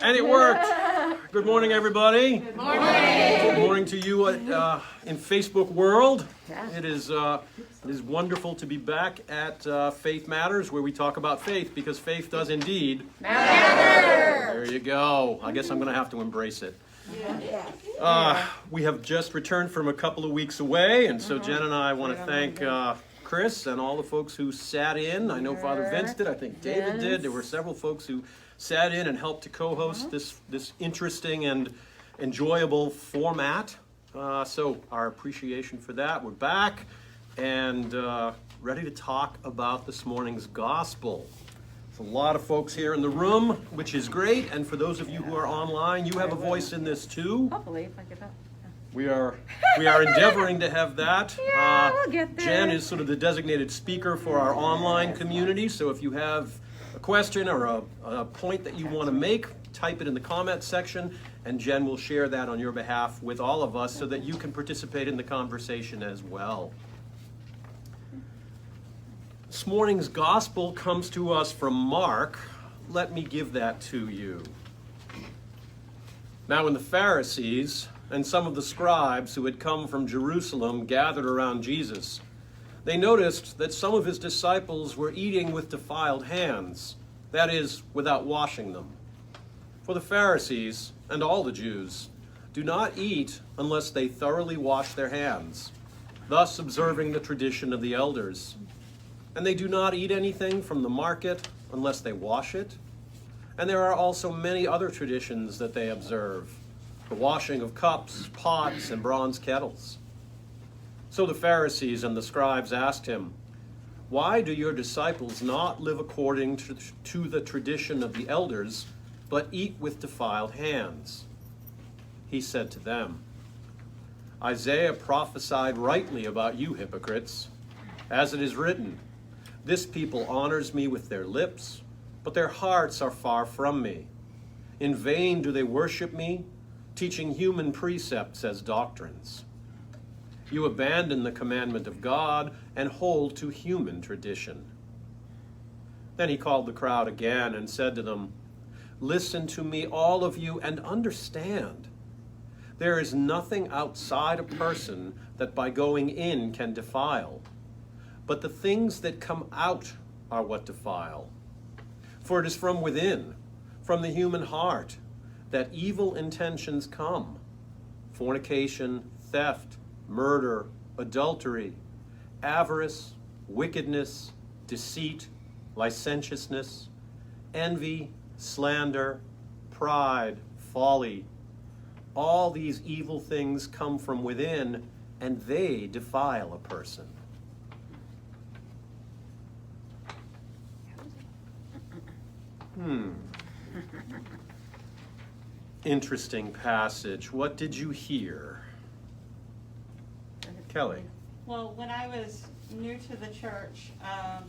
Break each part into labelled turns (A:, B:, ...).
A: And it worked. Good morning, everybody.
B: Good morning.
A: Good morning to you in Facebook world. It is wonderful to be back at Faith Matters, where we talk about faith, because faith does indeed matter. There you go. I guess I'm going to have to embrace it. We have just returned from a couple of weeks away, and so Jen and I want to thank Chris and all the folks who sat in. I know Father Vince did. I think David did. There were several folks who sat in and helped to co-host this interesting and enjoyable format. So our appreciation for that. We're back and ready to talk about this morning's gospel. There's a lot of folks here in the room, which is great. And for those of you who are online, you have a voice in this too.
B: Hopefully, if I get that.
A: We are endeavoring to have that.
B: We'll get there.
A: Jen is sort of the designated speaker for our online community. So if you have a question or a point that you want to make, type it in the comment section, and Jen will share that on your behalf with all of us so that you can participate in the conversation as well. This morning's gospel comes to us from Mark. Let me give that to you. Now, when the Pharisees and some of the scribes who had come from Jerusalem gathered around Jesus, they noticed that some of his disciples were eating with defiled hands, that is, without washing them. For the Pharisees and all the Jews do not eat unless they thoroughly wash their hands, thus observing the tradition of the elders. And they do not eat anything from the market unless they wash it. And there are also many other traditions that they observe, the washing of cups, pots, and bronze kettles. So the Pharisees and the scribes asked him, "Why do your disciples not live according to the tradition of the elders, but eat with defiled hands?" He said to them, "Isaiah prophesied rightly about you hypocrites, as it is written, 'This people honors me with their lips, but their hearts are far from me. In vain do they worship me, teaching human precepts as doctrines. You abandon the commandment of God and hold to human tradition.'" Then he called the crowd again and said to them, "Listen to me, all of you, and understand. There is nothing outside a person that by going in can defile, but the things that come out are what defile. For it is from within, from the human heart, that evil intentions come: fornication, theft, murder, adultery, avarice, wickedness, deceit, licentiousness, envy, slander, pride, folly. All these evil things come from within, and they defile a person." Interesting passage. What did you hear? Kelly.
C: Well, when I was new to the church, I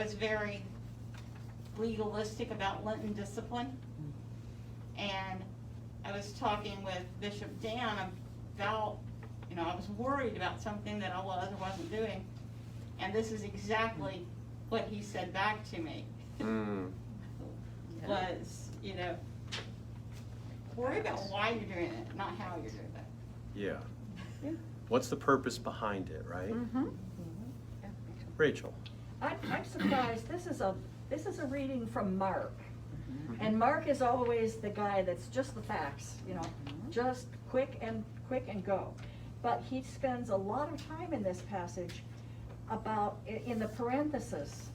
C: was very legalistic about Lenten discipline. And I was talking with Bishop Dan about, I was worried about something that I was or wasn't doing. And this is exactly what he said back to me. Was, worry about why you're doing it, not how you're doing it.
A: Yeah. What's the purpose behind it, right? Rachel.
D: I'm surprised. This is a reading from Mark, and Mark is always the guy that's just the facts, just quick and go. But he spends a lot of time in this passage about in the parenthesis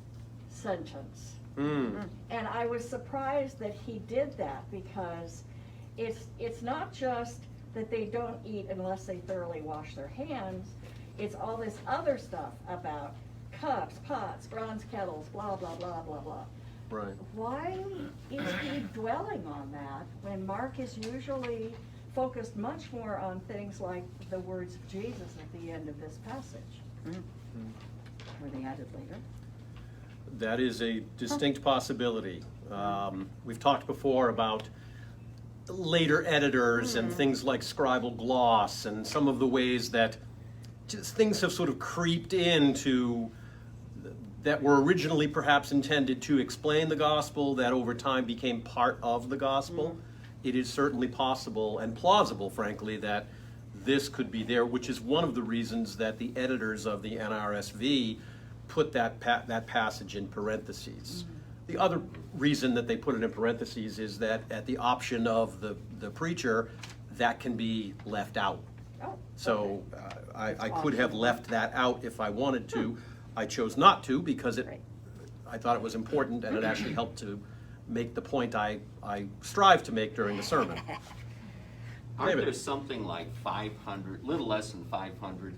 D: sentence. And I was surprised that he did that, because it's not just that they don't eat unless they thoroughly wash their hands. It's all this other stuff about cups, pots, bronze kettles, blah, blah, blah, blah, blah.
A: Right.
D: Why is he dwelling on that when Mark is usually focused much more on things like the words of Jesus at the end of this passage?
B: Were they added later?
A: That is a distinct possibility. We've talked before about later editors and things like scribal gloss and some of the ways that just things have sort of creeped into that were originally perhaps intended to explain the gospel that over time became part of the gospel. It is certainly possible and plausible, frankly, that this could be there, which is one of the reasons that the editors of the NRSV put that passage in parentheses. The other reason that they put it in parentheses is that at the option of the preacher, that can be left out.
D: Oh,
A: So I could have left that out if I wanted to. I chose not to because
D: Right.
A: I thought it was important and it actually helped to make the point I strive to make during the sermon.
E: Aren't
A: David.
E: there something like 500, little less than 500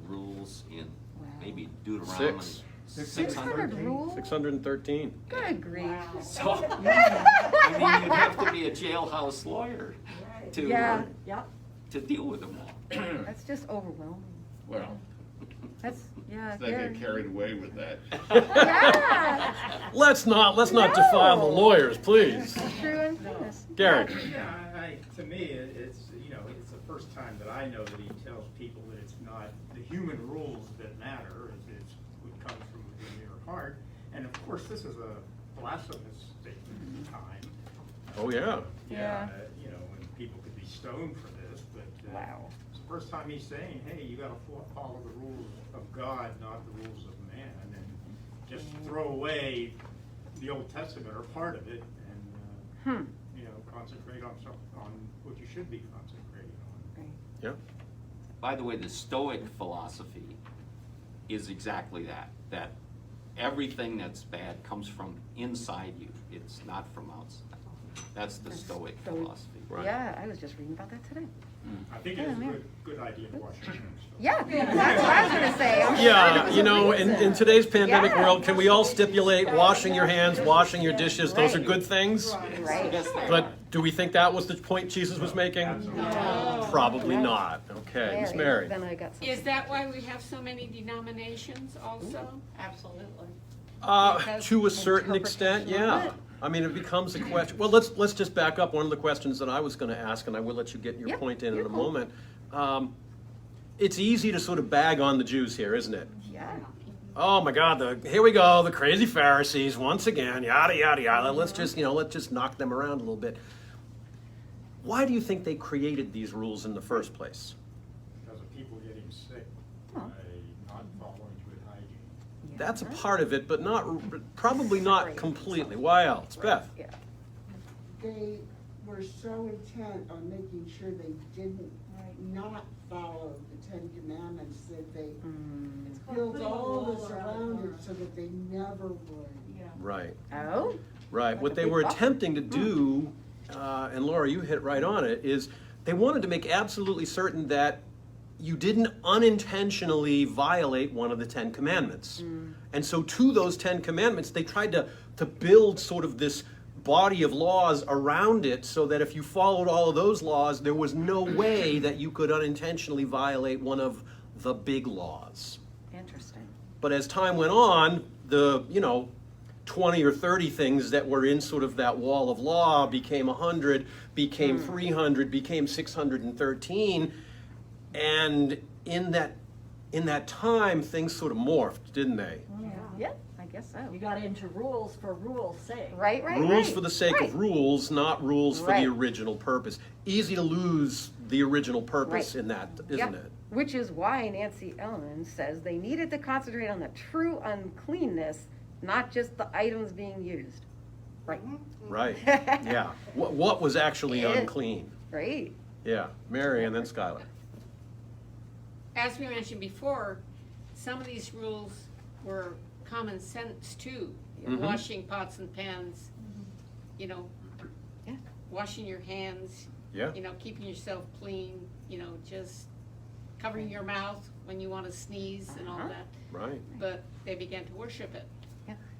E: rules in maybe Deuteronomy?
B: 600 rules?
A: 613.
B: Good grief.
E: So, I mean, you'd have to be a jailhouse lawyer to,
B: Yeah.
D: Yep.
E: to deal with them all.
B: That's just overwhelming.
F: Well,
B: That's, yeah.
F: they
B: they're-
F: get carried away with that.
B: Yeah.
A: Let's not
B: No.
A: defile the lawyers, please.
B: True and honest.
A: Gary.
G: Yeah, to me, it's, it's the first time that I know that he tells people that it's not the human rules that matter, it's what comes from within your heart. And of course, this is a blasphemous statement at the time.
A: Oh, yeah.
B: Yeah.
G: And people could be stoned for this, but
B: Wow.
G: it's the first time he's saying, hey, you gotta follow the rules of God, not the rules of man, and just throw away the Old Testament or part of it, and concentrate on what you should be concentrating on.
B: Right.
A: Yeah.
E: By the way, the Stoic philosophy is exactly that everything that's bad comes from inside you. It's not from outside. That's the Stoic philosophy.
A: Right.
B: Yeah, I was just reading about that today.
G: I think it's a good idea to wash your hands.
B: Yeah, that's what I was gonna say. I'm sure it
A: Yeah,
B: was
A: you
B: a
A: know,
B: reason.
A: in today's pandemic
B: Yeah.
A: world, can we all stipulate washing your hands, washing your dishes, those are
B: Right.
A: good things?
B: Right.
A: But do we think that was the point Jesus was making? Probably not. Okay, Miss Mary.
B: Then I got something.
H: Is that why we have so many denominations also?
C: Absolutely.
A: To a certain extent, yeah. I mean, it becomes a question. Well, let's just back up. One of the questions that I was going to ask, and I will let you get your
B: Yep,
A: point in
B: you're
A: a
B: cool.
A: moment. It's easy to sort of bag on the Jews here, isn't it?
B: Yeah.
A: Oh my God! Here we go, the crazy Pharisees once again. Yada yada yada. Let's just knock them around a little bit. Why do you think they created these rules in the first place?
G: Because of people getting sick
B: Oh.
G: by not following good hygiene.
A: That's a part of it, but probably not completely. Why else, Beth?
B: Yeah.
I: They were so intent on making sure they didn't not follow the Ten Commandments that they built all this around it so that they never would.
A: Right.
B: Oh.
A: Right.
B: Like
A: What
B: a
A: they
B: big
A: were
B: buffer.
A: attempting to do, and Laura, you hit right on it, is they wanted to make absolutely certain that you didn't unintentionally violate one of the Ten Commandments. And so to those Ten Commandments, they tried to build sort of this body of laws around it so that if you followed all of those laws, there was no way that you could unintentionally violate one of the big laws.
B: Interesting.
A: But as time went on, the 20 or 30 things that were in sort of that wall of law became 100, became 300, became 613, and in that time, things sort of morphed, didn't they?
B: Yeah, I guess so.
D: You got into rules for rules' sake.
B: Right, right,
A: Rules
B: right.
A: for the sake
B: right.
A: of rules, not rules for
B: Right.
A: the original purpose. Easy to lose the original purpose
B: Right.
A: in that, isn't
B: Yep.
A: it?
B: Which is why Nancy Ellen says they needed to concentrate on the true uncleanness, not just the items being used. Right.
A: Right. Yeah. What was actually
B: Yeah.
A: unclean?
B: Right.
A: Yeah. Mary and then Skylar.
H: As we mentioned before, some of these rules were common sense too.
A: Mhm.
H: Washing pots and pans,
B: Yeah.
H: washing your hands,
A: Yeah.
H: keeping yourself clean, just covering your mouth when you want to sneeze and all
B: Uh-huh.
H: that.
A: Right.
H: But they began to worship it.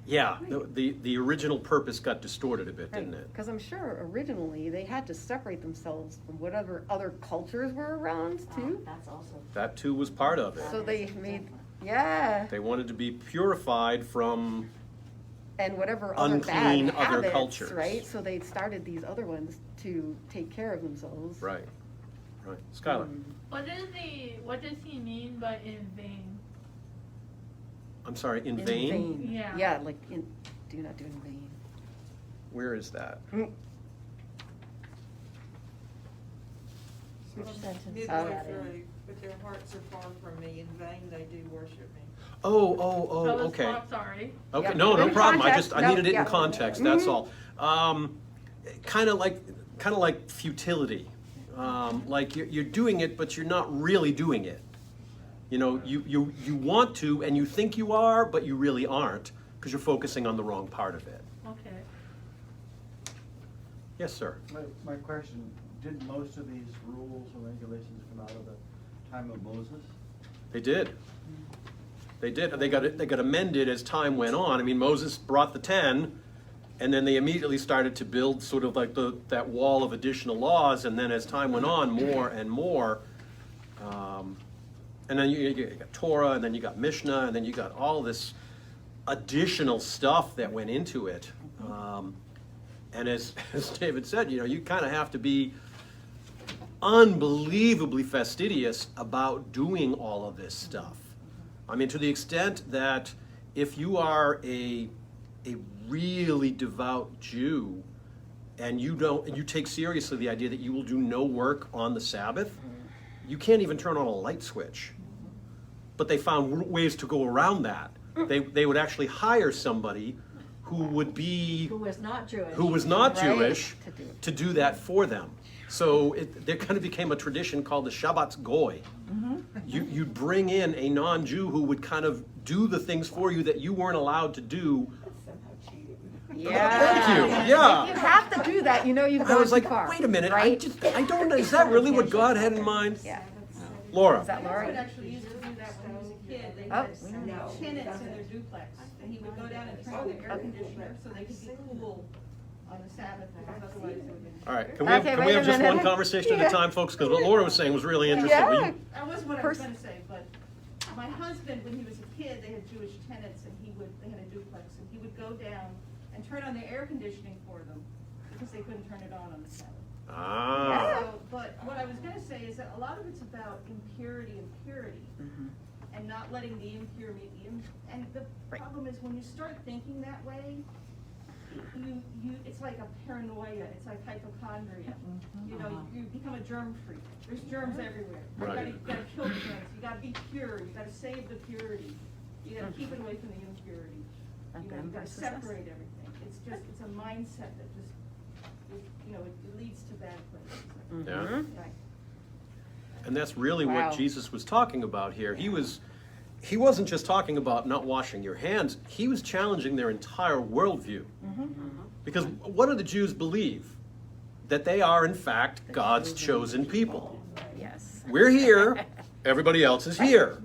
A: Yeah, the original purpose got distorted a bit, didn't it?
B: Because I'm sure originally they had to separate themselves from whatever other cultures were around too.
D: That's also.
A: That too was part of it.
B: So they made, yeah,
A: They wanted to be purified from,
B: and whatever other bad
A: Unclean other
B: habits,
A: cultures.
B: right? So they started these other ones to take care of themselves.
A: right. Skylar.
J: What does he mean by in vain?
A: I'm sorry, in
B: In
A: vain?
B: vain.
H: Yeah.
B: Yeah, like, do not do in vain.
A: Where is that?
B: Which sentence?
F: Midway through, but their hearts are far from me, in vain they do worship me.
A: Oh,
H: So it's-
A: okay.
H: Sorry.
A: Okay,
B: Yep.
A: no
B: In
A: problem.
B: context,
A: I
B: no,
A: needed it
B: yeah.
A: in context, that's all. Kind of like futility. Like you're doing it, but you're not really doing it. You know, you want to and you think you are, but you really aren't because you're focusing on the wrong part of it.
H: Okay.
A: Yes, sir.
J: My question, did most of these rules and regulations come out of the time of Moses?
A: They did. They did. They got amended as time went on. I mean, Moses brought the 10, and then they immediately started to build sort of like that wall of additional laws, and then as time went on, more and more. And then you got Torah, and then you got Mishnah, and then you got all this additional stuff that went into it. And as David said, you know, you kind of have to be unbelievably fastidious about doing all of this stuff. I mean, to the extent that if you are a really devout Jew and you take seriously the idea that you will do no work on the Sabbath, you can't even turn on a light switch. But they found ways to go around that. They would actually hire somebody who would be
D: Who was not Jewish.
A: who was not
B: Right.
A: Jewish to do that for them. So there kind of became a tradition called the Shabbat Goy. You'd bring in a non-Jew who would kind of do the things for you that you weren't allowed to do.
B: Yeah.
A: Thank you.
B: If
A: Yeah.
B: you have to do that, you know you've
A: I
B: gone
A: was
B: too
A: like,
B: far.
A: wait a minute.
B: Right?
A: I don't. Is that really what God had in mind?
B: Yeah.
A: Laura.
B: Is that
C: My husband
B: Laura?
C: actually used to do that when he was a kid. They
B: Oh,
C: had
B: we don't know.
C: tenants in their duplex, and he would go down and turn on the air conditioner so they could be cool on the Sabbath, because otherwise they would be.
A: All right. Can we have,
B: Okay,
A: can we
B: wait
A: have
B: a
A: just one
B: minute.
A: conversation at
B: Yeah.
A: a time, folks? Because what Laura was saying was really interesting. Will
B: Yeah.
A: you-
C: That wasn't what I was
B: Pers-
C: gonna say, but my husband, when he was a kid, they had Jewish tenants, and they had a duplex, and he would go down and turn on the air conditioning for them, because they couldn't turn it on the Sabbath.
A: Ah.
C: So, but what I was gonna say is that a lot of it's about impurity and purity, and not letting the impure meet the and the
B: Right.
C: problem is when you start thinking that way, it's like a paranoia, it's like hypochondria. You know, you become a germ freak. There's germs everywhere.
A: Right.
C: You gotta kill the germs, you gotta be pure, you gotta save the purity, you gotta keep it away from the impurity. You know, you gotta separate everything. It's a mindset that just, it leads to bad places.
A: Yeah.
C: Right.
A: And that's really
B: Wow.
A: what Jesus was talking about here. He wasn't just talking about not washing your hands. He was challenging their entire worldview. Because what do the Jews believe? That they are, in fact, God's chosen people.
B: Yes.
A: We're here, everybody else is here.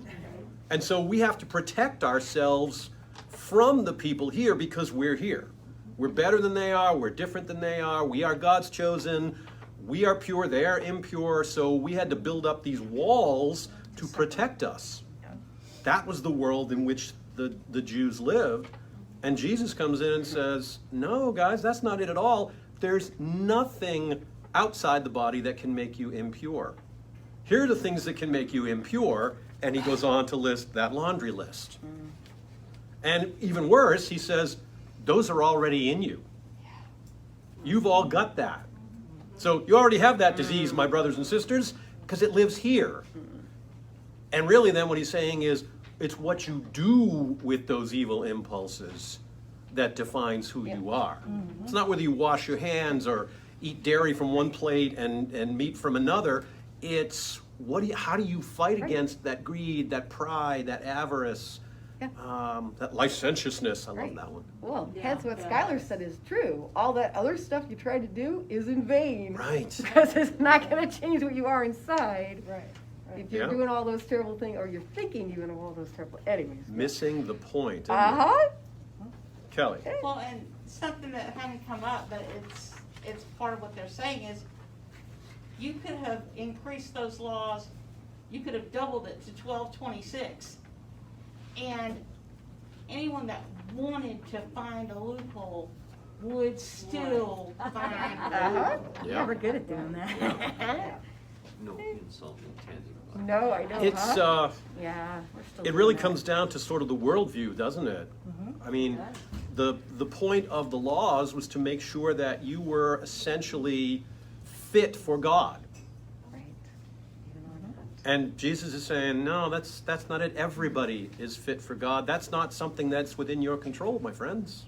A: And so we have to protect ourselves from the people here because we're here. We're better than they are, we're different than they are, we are God's chosen, we are pure, they are impure, so we had to build up these walls to protect us. That was the world in which the Jews lived. And Jesus comes in and says, no, guys, that's not it at all. There's nothing outside the body that can make you impure. Here are the things that can make you impure, and he goes on to list that laundry list. And even worse, he says, those are already in you. You've all got that. So you already have that disease, my brothers and sisters, because it lives here. And really then what he's saying is, it's what you do with those evil impulses that defines who you are. It's not whether you wash your hands or eat dairy from one plate and meat from another. It's how do you fight against that greed, that pride, that avarice, that licentiousness. I love that one.
B: Well, hence what Skylar said is true. All that other stuff you try to do is in vain.
A: Right.
B: Because it's not going to change what you are inside.
D: Right.
B: If you're
A: Yeah.
B: doing all those terrible things, or you're thinking even of all those terrible, anyways.
A: Missing the point. isn't it?
B: Uh-huh.
A: Kelly.
C: Well, and something that hadn't come up, but it's part of what they're saying is, you could have increased those laws, you could have doubled it to 1226, and anyone that wanted to find a loophole would still find a
B: Uh-huh.
C: loophole.
A: Yeah.
B: Never good at doing that.
E: No insult intended.
B: No, I don't,
A: It's,
B: huh? Yeah. we're still
A: it really
B: doing that.
A: comes down to sort of the worldview, doesn't it? I mean, the point of the laws was to make sure that you were essentially fit for God.
B: Right. Even on that.
A: And Jesus is saying, no, that's not it. Everybody is fit for God. That's not something that's within your control, my friends.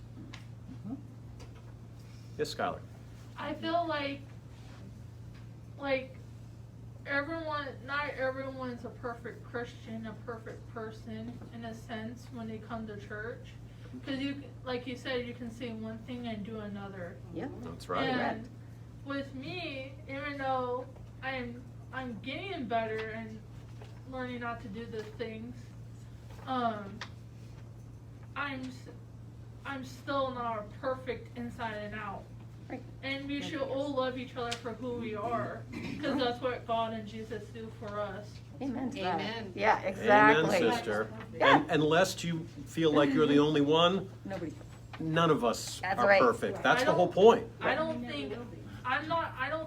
A: Yes, Skylar.
K: I feel like everyone, not everyone's a perfect Christian, a perfect person in a sense when they come to church. Because you, like you said, you can say one thing and do another.
B: Yeah.
A: That's right.
K: And with me, even though I'm getting better and learning not to do those things, I'm still not perfect inside and out.
B: Right.
K: And we should all love each other for who we are, because that's what God and Jesus do for us.
B: Amen to that.
H: Amen.
B: Yeah, exactly.
A: Amen, sister.
B: Yeah.
A: And unless you feel like you're the only one,
B: Nobody's.
A: none of us
B: That's
A: are
B: right.
A: perfect. That's
K: I
A: the
K: don't-
A: whole point.
K: I don't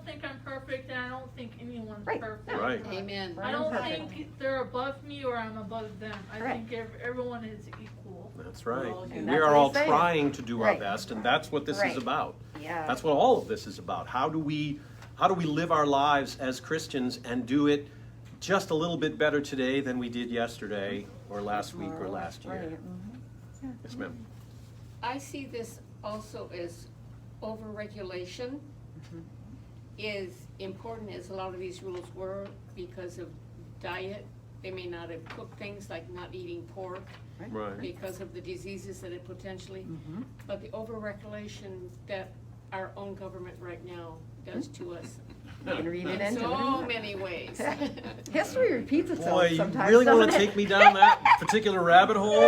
K: think I'm perfect, and I don't think anyone's
B: Right.
K: perfect.
A: Right.
H: Amen.
K: I don't
B: Perfect.
K: think they're above me or I'm above them. I
B: Correct.
K: think everyone is equal.
A: That's right.
B: And
A: We
B: that's
A: are
B: what
A: all
B: he's saying.
A: trying to do our
B: Right.
A: best, and that's what this
B: Right.
A: is about.
B: Yeah.
A: That's what all of this is about. How do we live our lives as Christians and do it just a little bit better today than we did yesterday or last week or last year?
B: Right. Mhm.
A: Yes, ma'am.
H: I see this also as overregulation is important as a lot of these rules were because of diet. They may not have cooked things like not eating pork
A: Right.
H: because of the diseases that it potentially, but the overregulation that our own government right now does to us
B: You can read it
H: in
B: into
H: so
B: it.
H: many ways.
B: History repeats itself
A: Boy, you
B: sometimes.
A: really want to
B: doesn't it?
A: take me down that particular rabbit hole?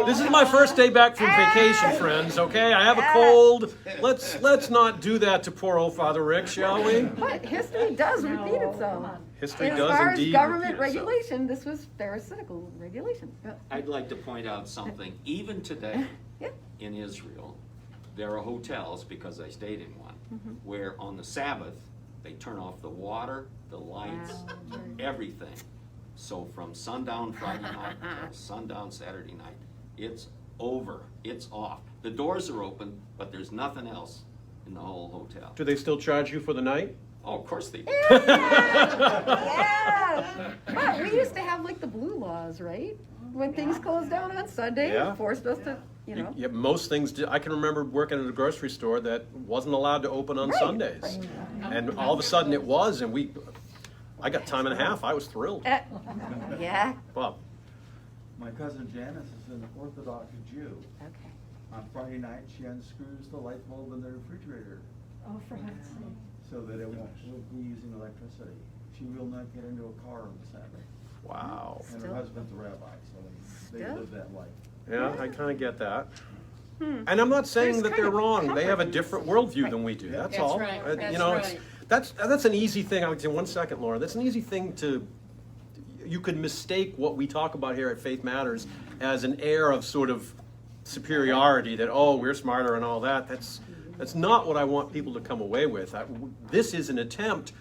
A: This is my first day back from vacation, friends, okay? I have a cold. Let's not do that to poor old Father Rick, shall we?
B: But history does repeat
D: No,
B: itself.
D: come on.
A: History
B: As
A: does
B: far as
A: indeed
B: government
A: repeat itself.
B: regulation, this was pharisaical regulation. Yeah.
E: I'd like to point out something, even today
B: Yeah.
E: in Israel, there are hotels, because I stayed in one, where on the Sabbath, they turn off the water, the lights,
B: Wow.
E: everything. So from sundown Friday night till sundown Saturday night, it's over, it's off. The doors are open, but there's nothing else in the whole hotel.
A: Do they still charge you for the night?
E: Oh, of course they do.
B: Yeah. But we used to have like the blue laws, right? When things closed down on Sunday,
A: Yeah.
B: it forced us to, you know.
A: Yeah, most things, I can remember working at a grocery store that wasn't allowed to open on
B: Right,
A: Sundays.
B: right.
A: And all of a sudden it was, and I got time and a half. I was thrilled.
B: Yeah.
A: Bob?
J: My cousin Janice is an Orthodox Jew.
B: Okay.
J: On Friday night, she unscrews the light bulb in the refrigerator
D: Oh, for heaven's sake.
J: so that it won't be using electricity. She will not get into a car on Sabbath.
A: Wow.
J: And her
B: Still.
J: husband's a rabbi, so they
B: Still.
J: live that life.
A: Yeah, I kind of get that. And I'm not saying
B: There's
A: that
B: kind
A: they're
B: of
A: wrong. They have a
B: compromise.
A: different worldview than we do. That's
H: That's
A: all.
H: right.
A: You
H: That's
A: know,
H: right.
A: that's an easy thing. I would say 1 second, Laura. That's an easy thing to. You could mistake what we talk about here at Faith Matters as an air of sort of superiority that we're smarter and all that. That's not what I want people to come away with. This is an attempt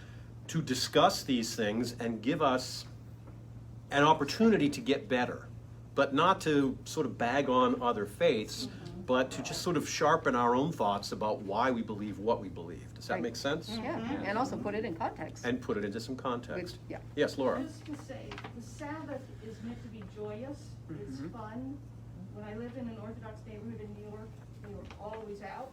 A: to discuss these things and give us an opportunity to get better, but not to sort of bag on other faiths, but to just sort of sharpen our own thoughts about why we believe what we believe. Does that
B: Right.
A: make sense?
B: Yeah, and also put it in context.
A: And put it into some context.
B: Yeah.
A: Yes, Laura.
L: I was just gonna say, the Sabbath is meant to be joyous, it's fun. When I lived in an Orthodox neighborhood in New York, they were always out.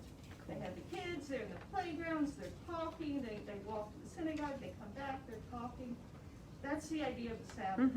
L: They had the kids, they're in the playgrounds, they're talking, they walk to the synagogue, they come back, they're talking. That's the idea of the Sabbath.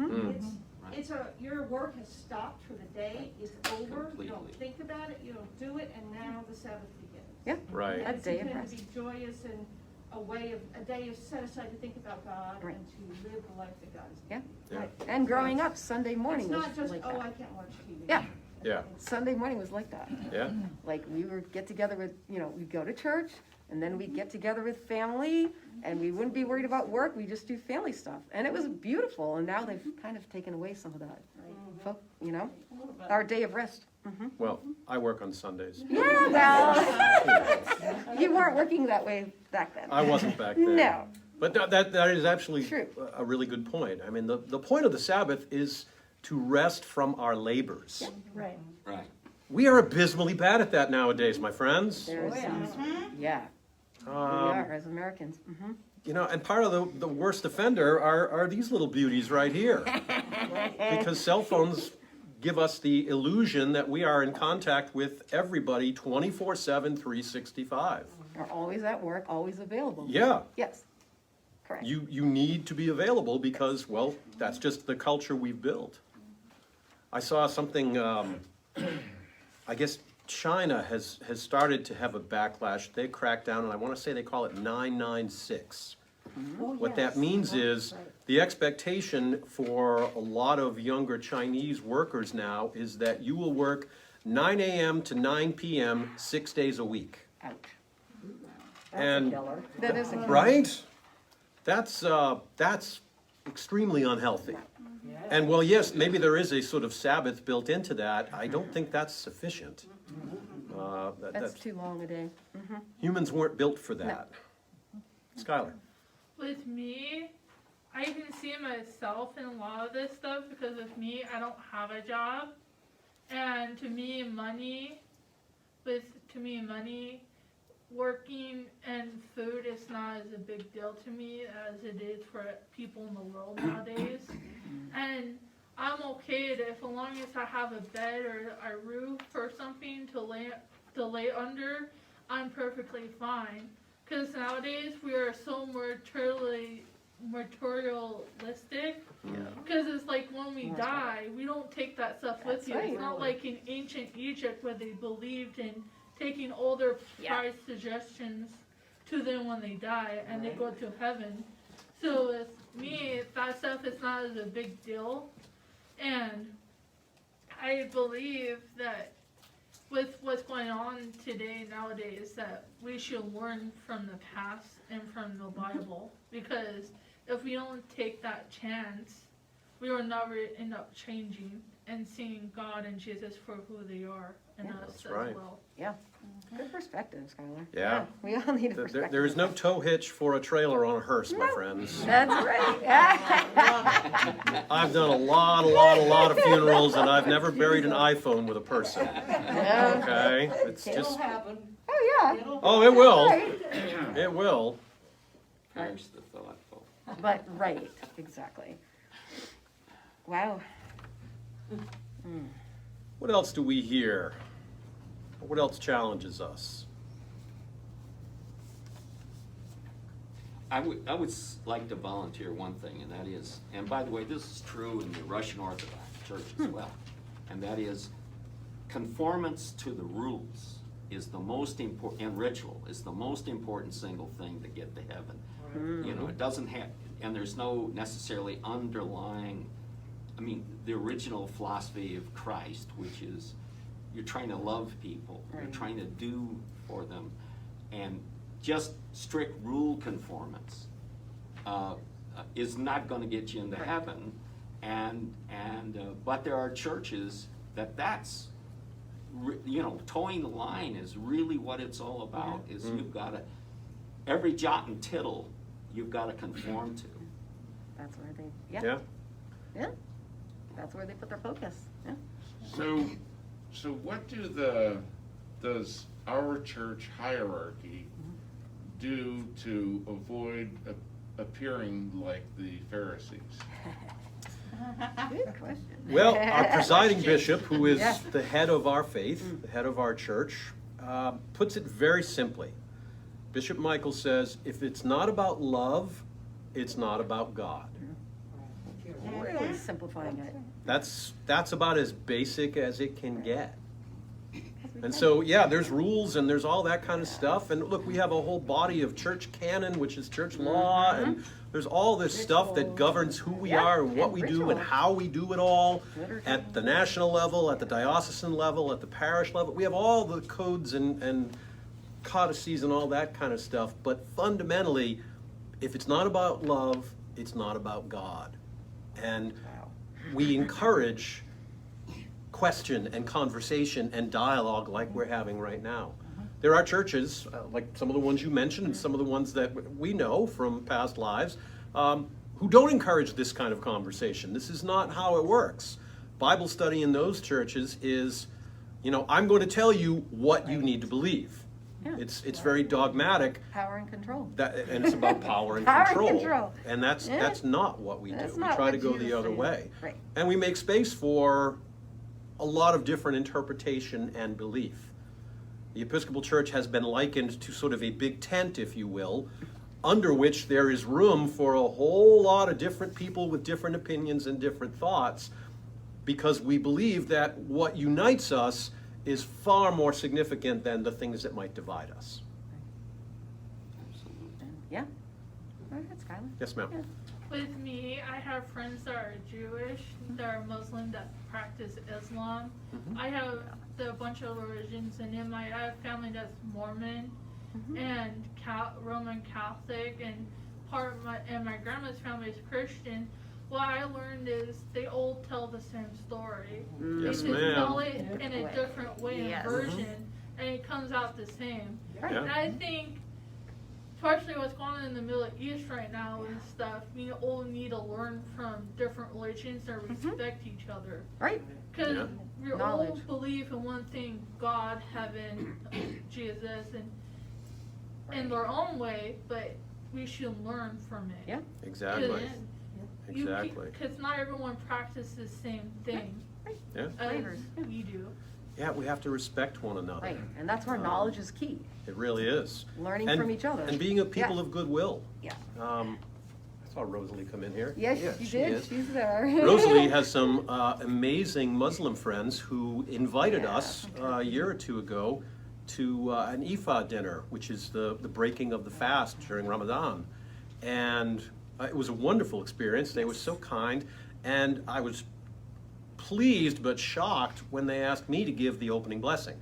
L: It's your work has stopped for the day, it's over, you don't
E: Completely.
L: think about it, you don't do it, and now the Sabbath begins.
B: Yeah.
A: Right.
L: And
B: A
L: it's
B: day of
L: intended to
B: rest.
L: be joyous and a day of set aside to think about God
B: Right.
L: and to live the life that God has
B: Yeah.
L: given
A: Yeah.
B: Right. And growing up, Sunday
L: you.
B: morning
L: It's
B: was
L: not just,
B: like
L: oh, I
B: that.
L: can't watch TV.
B: Yeah.
A: Yeah.
B: Sunday morning was like that.
A: Yeah.
B: Like we would get together with, we'd go to church and then we'd get together with family and we wouldn't be worried about work. We just do family stuff. And it was beautiful. And now they've kind of taken away some of that. Folk, our day of rest.
A: Well, I work on Sundays.
B: Yeah, well, you weren't working that way back then.
A: I wasn't back then.
B: No.
A: But that is actually
B: True.
A: a really good point. I mean, the point of the Sabbath is to rest from our labors.
D: Right.
E: Right.
A: We are abysmally bad at that nowadays, my friends.
B: There's,
D: Oh, yeah.
B: yeah, we are as Americans.
A: You know, and part of the worst offender are these little beauties right here. Because cell phones give us the illusion that we are in contact with everybody 24/7, 365.
B: Are always at work, always available.
A: Yeah.
B: Yes, correct.
A: You need to be available because, well, that's just the culture we've built. I saw something, I guess China has started to have a backlash. They cracked down, and I want to say they call it 996.
D: Oh,
A: What
D: yes.
A: that means is
D: Right.
A: the expectation for a lot of younger Chinese workers now is that you will work 9 a.m. to 9 p.m. 6 days a week.
B: Ouch.
D: That's
A: And-
D: a killer.
B: That is a
A: Right? That's extremely unhealthy. And well, yes, maybe there is a sort of Sabbath built into that. I don't think that's sufficient.
B: That's too long a day.
A: Humans weren't built for that. Skylar.
K: With me, I can see myself in a lot of this stuff because with me, I don't have a job. And to me, money, working and food is not as a big deal to me as it is for people in the world nowadays. And I'm okay with it as long as I have a bed or a roof or something to lay under. I'm perfectly fine. Because nowadays we are so materialistic. Because it's like when we
B: That's
K: die, we don't take that stuff with
B: That's
K: you.
B: right.
K: It's not like in ancient Egypt where they believed in taking all their prized possessions to them when they die and they go to heaven. So with me, that stuff is not as a big deal. And I believe that with what's going on today nowadays that we should learn from the past and from the Bible, because if we don't take that chance, we will never end up changing and seeing God and Jesus for who they are and us
A: That's
K: as
A: right.
K: well.
B: Good perspective, Skylar.
A: Yeah.
B: We all need a perspective.
A: There is no tow hitch for a trailer on a hearse, my friends.
B: That's right.
A: I've done a lot of funerals, and I've never buried an iPhone with a person.
B: Yeah.
A: Okay? It's
L: It'll
A: just,
L: happen.
B: Oh, yeah.
A: oh, it will.
B: Right.
A: It will.
E: Perish the thoughtful.
B: But, right, exactly. Wow.
A: What else do we hear? What else challenges us?
E: I would like to volunteer one thing, and that is, and by the way, this is true in the Russian Orthodox Church as well, and that is conformance to the rules is the most important, and ritual is the most important single thing to get to heaven. You know, it doesn't have, and there's no necessarily underlying, I mean, the original philosophy of Christ, which is you're trying to love people, you're
B: Right.
E: trying to do for them, and just strict rule conformance is not going to get you into heaven. But there are churches that's you know, towing the line is really what it's all about. Is you've got to, every jot and tittle you've got to conform to.
B: That's where they,
A: Yeah?
B: Yeah. That's where they put their focus. Yeah.
M: So what does our church hierarchy do to avoid appearing like the Pharisees?
B: Good question.
A: Well, our presiding bishop, who is
B: Yeah.
A: the head of our faith, the head of our church, puts it very simply. Bishop Michael says, if it's not about love, it's not about God.
B: Really simplifying it.
A: That's about as basic as it can get. And so, yeah, there's rules and there's all that kind of stuff. And look, we have a whole body of church canon, which is church law, and there's all this stuff that governs who we are and what we do and how we do it all at the national level, at the diocesan level, at the parish level. We have all the codes and codices and all that kind of stuff. But fundamentally, if it's not about love, it's not about God. And we encourage question and conversation and dialogue like we're having right now. there are churches, like some of the ones you mentioned and some of the ones that we know from past lives, who don't encourage this kind of conversation. This is not how it works. Bible study in those churches is, I'm going to tell you what you need to believe.
B: Yeah.
A: It's very dogmatic.
B: Power and control.
A: And it's about power and
B: Power
A: control.
B: and control.
A: And that's not what we
B: That's
A: do. We
B: not
A: try to
B: what
A: go
B: Jesus
A: the other
B: said.
A: way.
B: Right.
A: And we make space for a lot of different interpretation and belief. The Episcopal Church has been likened to sort of a big tent, if you will, under which there is room for a whole lot of different people with different opinions and different thoughts, because we believe that what unites us is far more significant than the things that might divide us.
B: Yeah. Go ahead, Skylar.
A: Yes, ma'am.
B: Yeah.
K: With me, I have friends that are Jewish, that are Muslim, that practice Islam. I have a bunch of religions, and I have family that's Mormon and Roman Catholic, and my grandma's family is Christian. What I learned is they all tell the same story.
A: Yes,
K: They just tell
A: ma'am.
K: it in a different way and version, and it comes out the same.
A: Yeah.
K: And I think, especially what's going on in the Middle East right now and stuff, we all need to learn from different religions and respect each other.
B: Right.
K: Because
A: Yeah.
K: we all
B: Knowledge.
K: believe in one thing, God, heaven, Jesus, and in their own way, but we should learn from it.
B: Yeah.
A: Exactly. Exactly.
K: Because not everyone practices the same thing
A: Yeah.
K: as
B: Flavors.
K: we do.
A: Yeah, we have to respect one another.
B: Right. And that's where knowledge is key.
A: It really is.
B: Learning
A: And-
B: from each other.
A: And being a people
B: Yeah.
A: of goodwill.
B: Yeah.
A: I saw Rosalie come in here.
B: Yes,
A: Yeah,
B: you
A: she
B: did.
A: is.
B: She's there.
A: Rosalie has some amazing Muslim friends who invited
B: Yeah,
A: us a year or two ago to an Ifa dinner, which is the breaking of the fast during Ramadan. And it was a wonderful experience. They were so kind. And I was pleased but shocked when they asked me to give the opening blessing.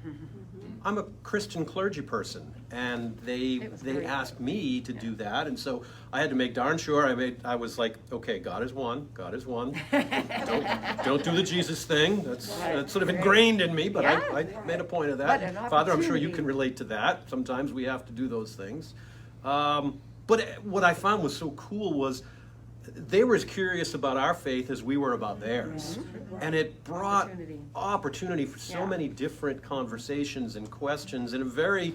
A: I'm a Christian clergy person, and they
B: It was great.
A: asked me to do that, and so I had to make darn sure I was like, okay, God is one, God is one. Don't do the Jesus thing. That's sort of ingrained in me, but
B: Yeah.
A: I made a point of
B: What
A: that.
B: an
A: Father, I'm sure you
B: opportunity.
A: can relate to that. Sometimes we have to do those things. But what I found was so cool was they were as curious about our faith as we were about theirs. And it brought opportunity for so
B: Yeah.
A: many different conversations and questions in a very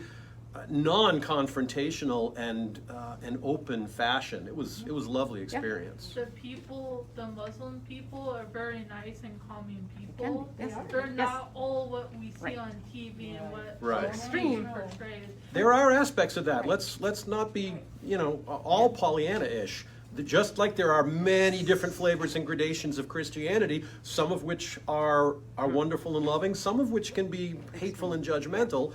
A: non-confrontational and open fashion. It was a lovely experience.
K: The Muslim people are very nice and calming people.
B: Yes.
K: They're
B: Yes.
K: not all what we see
B: Right.
K: on TV and what
A: Right.
B: Extreme.
K: portrays.
A: There are aspects of that. Let's not be, all Pollyanna-ish. Just like there are many different flavors and gradations of Christianity, some of which are wonderful and loving, some of which can be hateful and judgmental.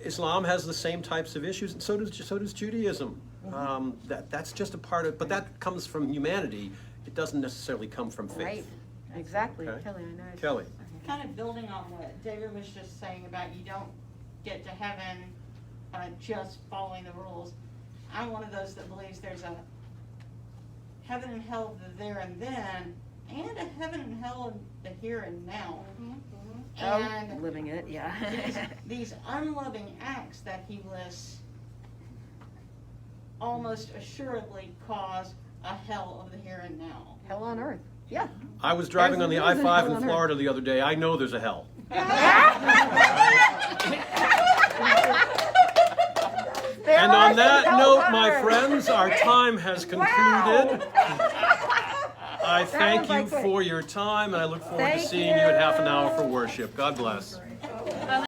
A: Islam has the same types of issues, and so does Judaism. That's just a part of, but that comes from humanity. It doesn't necessarily come from faith.
B: Right. Exactly.
A: Okay.
B: Kelly, I know.
A: Kelly.
C: Kind of building on what David was just saying about you don't get to heaven just following the rules. I'm one of those that believes there's a heaven and hell, the there and then, and a heaven and hell in the here and now. And
B: Living it, yeah.
C: these unloving acts that he lists almost assuredly cause a hell of the here and now.
B: Hell on earth. Yeah.
A: I was driving on the
B: There's a
A: I-5
B: hell
A: in
B: on
A: Florida the other day. I know there's a hell.
B: There
A: And
B: are
A: on that
B: some
A: note,
B: hells on
A: my
B: earth.
A: friends, our time has concluded. I thank
B: was
A: you
B: like quick.
A: for your time, and I look forward to
B: Thank
A: seeing you at half an
B: you.
A: hour for worship. God bless.